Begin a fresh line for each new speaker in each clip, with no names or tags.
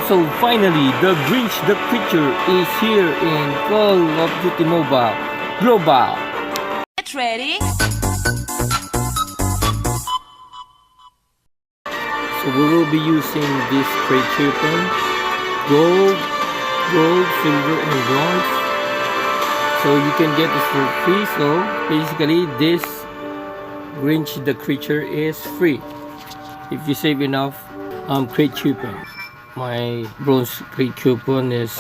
So finally, the Grinch the creature is here in Call of Duty Mobile Global.
Get ready.
So we will be using this crate coupon, gold, silver, and bronze. So you can get this for free. So basically, this Grinch the creature is free if you save enough crate coupon. My bronze crate coupon is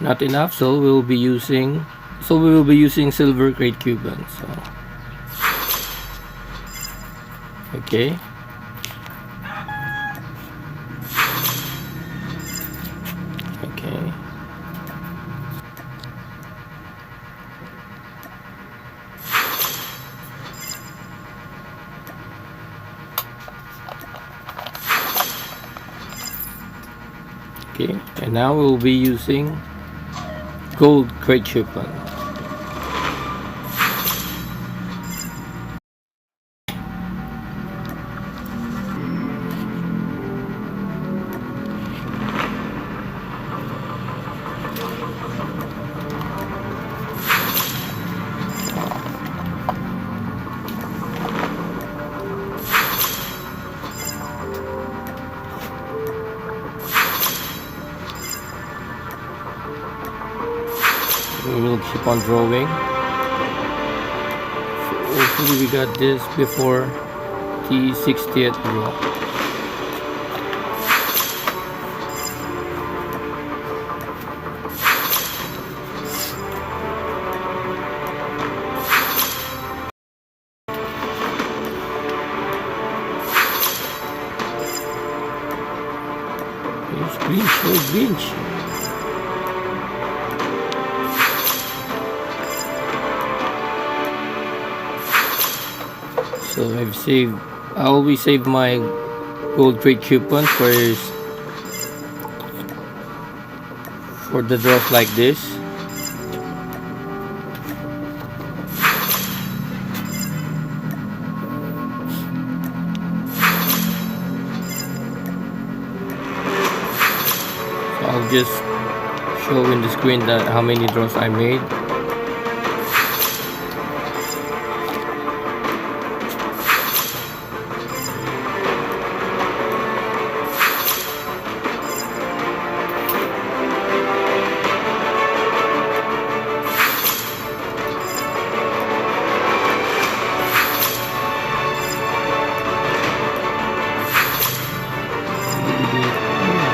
not enough, so we will be using silver crate coupon. So okay. Okay, and now we'll be using gold crate coupon. We will keep on drawing. So hopefully we got this before the 60th draw. Here's Grinch, here's Grinch. So I always save my gold crate coupon for the draws like this. So I'll just show in the screen that how many draws I made.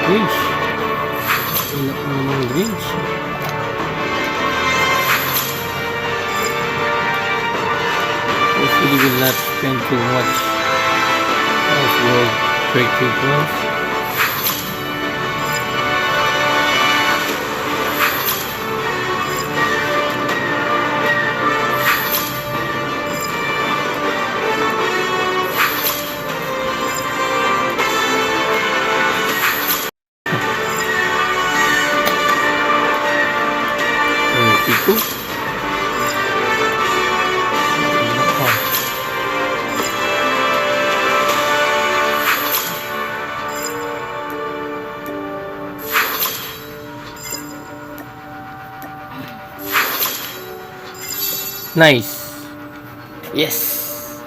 Grinch. Enak naman Grinch. Hopefully will not spend too much of gold crate coupons. Itu nice. Yes.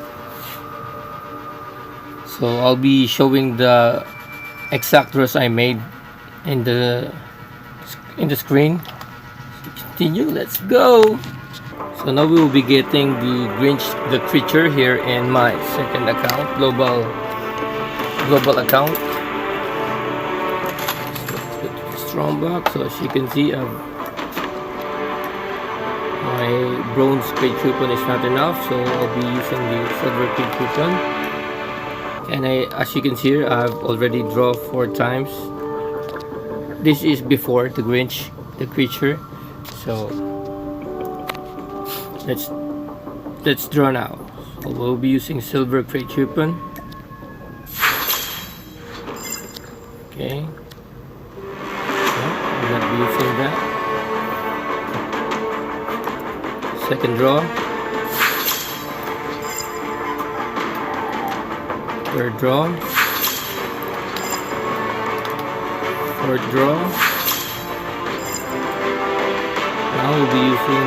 So I'll be showing the exact draws I made in the screen. Continue, let's go. So now we will be getting the Grinch the creature here in my second account, global account. So let's go to the strong box. So as you can see, my bronze crate coupon is not enough, so I'll be using the silver crate coupon. And as you can see here, I've already drawn 4 times. This is before the Grinch the creature. So let's draw now. So we'll be using silver crate coupon. Okay. No, we'll not be using that. Second draw. Third draw. Fourth draw. Now we'll be using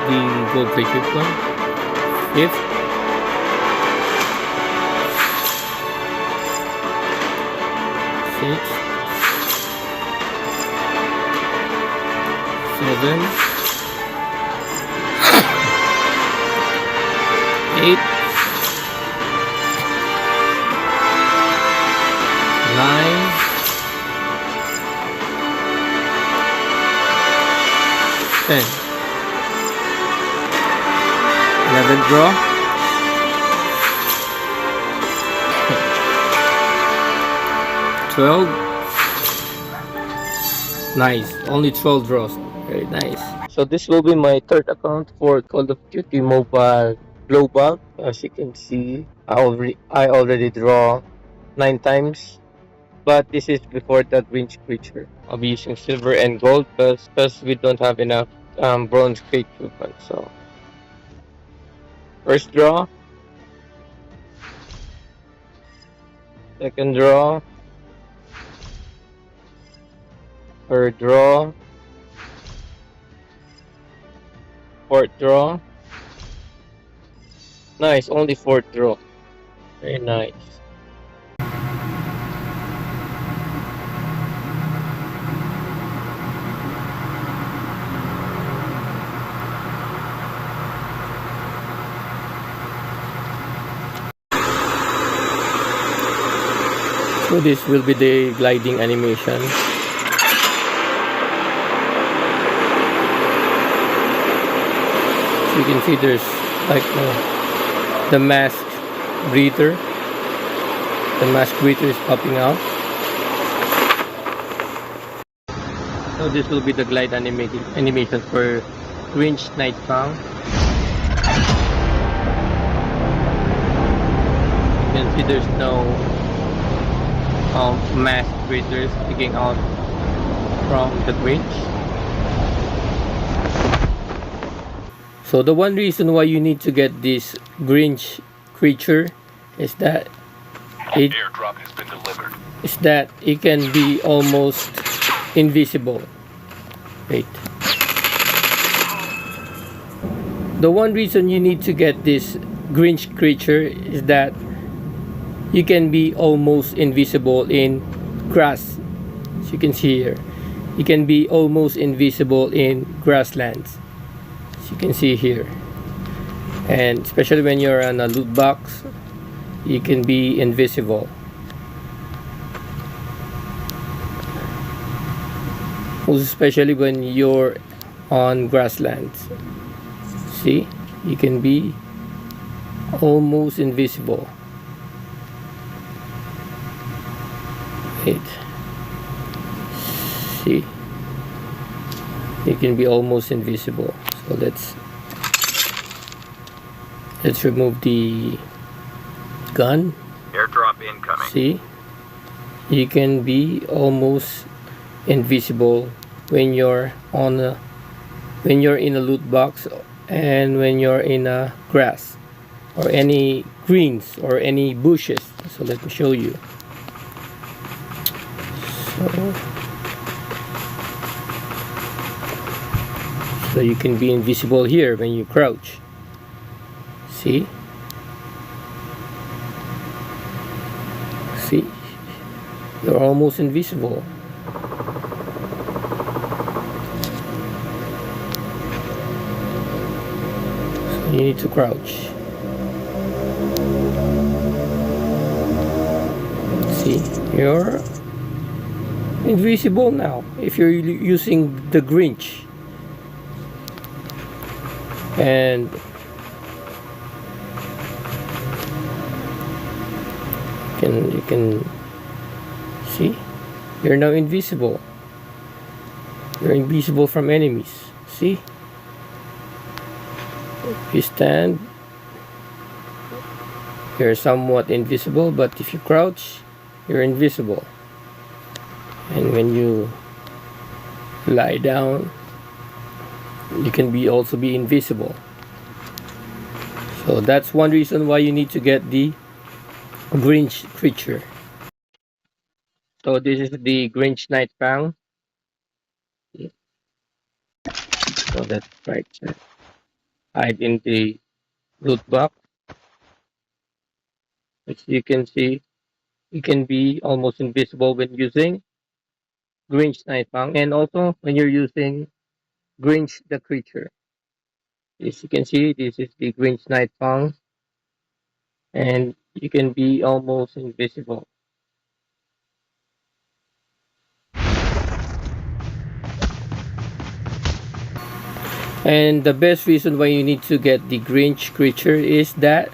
the gold plate coupon. Fifth. Sixth. Seven. Eight. 9. 10. 11th draw. 12. Nice. Only 12 draws. Very nice. So this will be my third account for Call of Duty Mobile Global. As you can see, I already draw 9 times. But this is before the Grinch creature. I'll be using silver and gold because we don't have enough bronze crate coupon. So first draw, second draw, third draw, fourth draw. Nice, only fourth draw. Very nice. So this will be the gliding animation. So you can see there's like the mask breather. The mask breather is popping out. So this will be the glide animation for Grinch Night Found. You can see there's no mask breathers sticking out from the Grinch. So the one reason why you need to get this Grinch creature is that
Airdrop has been delivered.
it can be almost invisible. Wait. The one reason you need to get this Grinch creature is that you can be almost invisible in grass. As you can see here, you can be almost invisible in grasslands. As you can see here, and especially when you're on a loot box, you can be invisible. Most especially when you're on grasslands. See, you can be almost invisible. Wait. See, you can be almost invisible. So let's remove the gun.
Airdrop incoming.
See, you can be almost invisible when you're when you're in a loot box and when you're in a grass or any greens or any bushes. So let me show you. So you can be invisible here when you crouch. See? See? You're almost invisible. So you need to crouch. See? You're invisible now if you're using the Grinch. And you can see you're now invisible. You're invisible from enemies. See, if you stand, you're somewhat invisible, but if you crouch, you're invisible. And when you lie down, you can also be invisible. So that's one reason why you need to get the Grinch creature. So this is the Grinch Night Fang. So that's right. Hide in the loot box. As you can see, you can be almost invisible when using Grinch Night Fang, and also when you're using Grinch the creature. As you can see, this is the Grinch Night Fang, and you can be almost invisible. And the best reason why you need to get the Grinch creature is that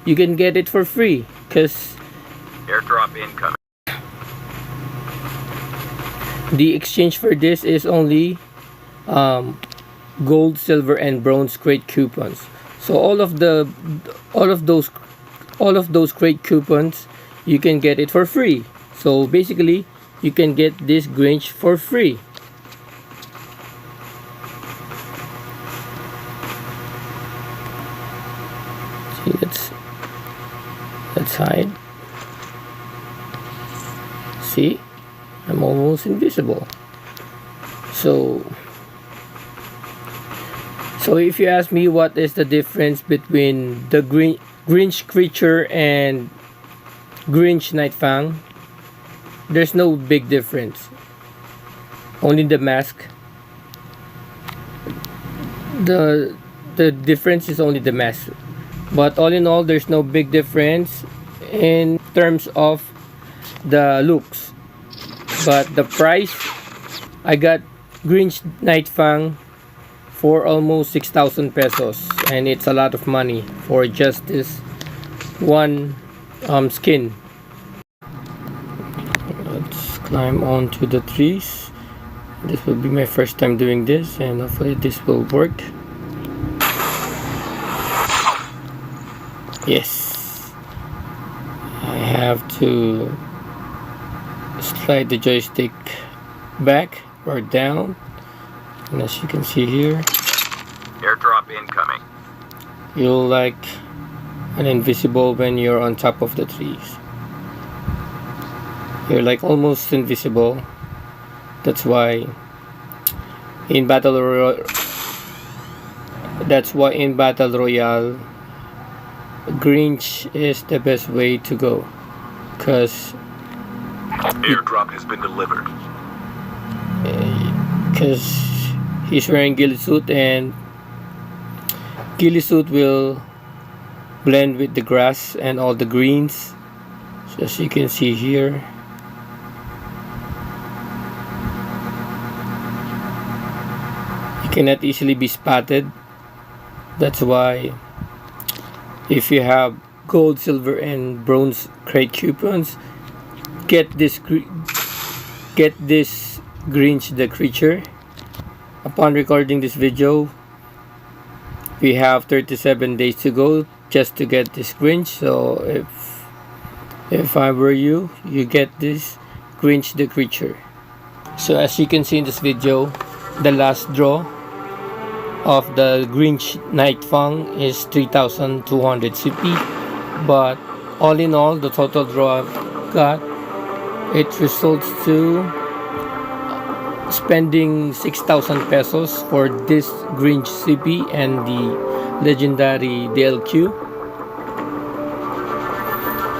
you can get it for free, because
Airdrop incoming.
the exchange for this is only gold, silver, and bronze crate coupons. So all of those all of those crate coupons, you can get it for free. So basically, you can get this Grinch for free. See, let's hide. See, I'm almost invisible. So if you ask me what is the difference between the Grinch creature and Grinch Night Fang, there's no big difference. Only the mask. The difference is only the mask. But all in all, there's no big difference in terms of the looks. But the price, I got Grinch Night Fang for almost 6,000 pesos, and it's a lot of money for just this one skin. Let's climb onto the trees. This will be my first time doing this, and hopefully this will work. Yes, I have to slide the joystick back or down, and as you can see here,
Airdrop incoming.
you'll like an invisible when you're on top of the trees. You're like almost invisible. That's why in battle royale, Grinch is the best way to go, because
Airdrop has been delivered.
he's wearing ghillie suit, and ghillie suit will blend with the grass and all the greens. So as you can see here, you cannot easily be spotted. That's why if you have gold, silver, and bronze crate coupons, get this Grinch the creature. Upon recording this video, we have 37 days to go just to get this Grinch. So if I were you, you get this Grinch the creature. So as you can see in this video, the last draw of the Grinch Night Fang is 3,200 CP, but all in all, the total draw I've got, it results to spending 6,000 pesos for this Grinch CP and the legendary DLQ.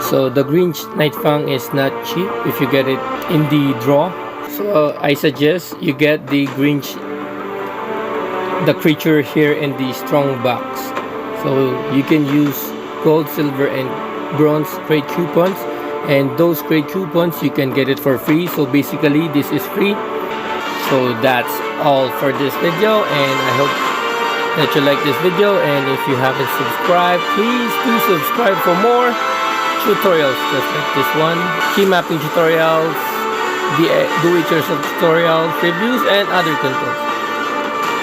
So the Grinch Night Fang is not cheap if you get it in the draw. So I suggest you get the Grinch the creature here in the strong box. So you can use gold, silver, and bronze crate coupons, and those crate coupons you can get it for free. So basically this is free. So that's all for this video, and I hope that you like this video, and if you haven't subscribed, please do subscribe for more tutorials just like this one, key mapping tutorials, the do-it-yourself tutorials, reviews, and other content.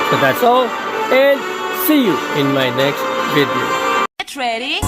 So that's all, and see you in my next video.
Get ready.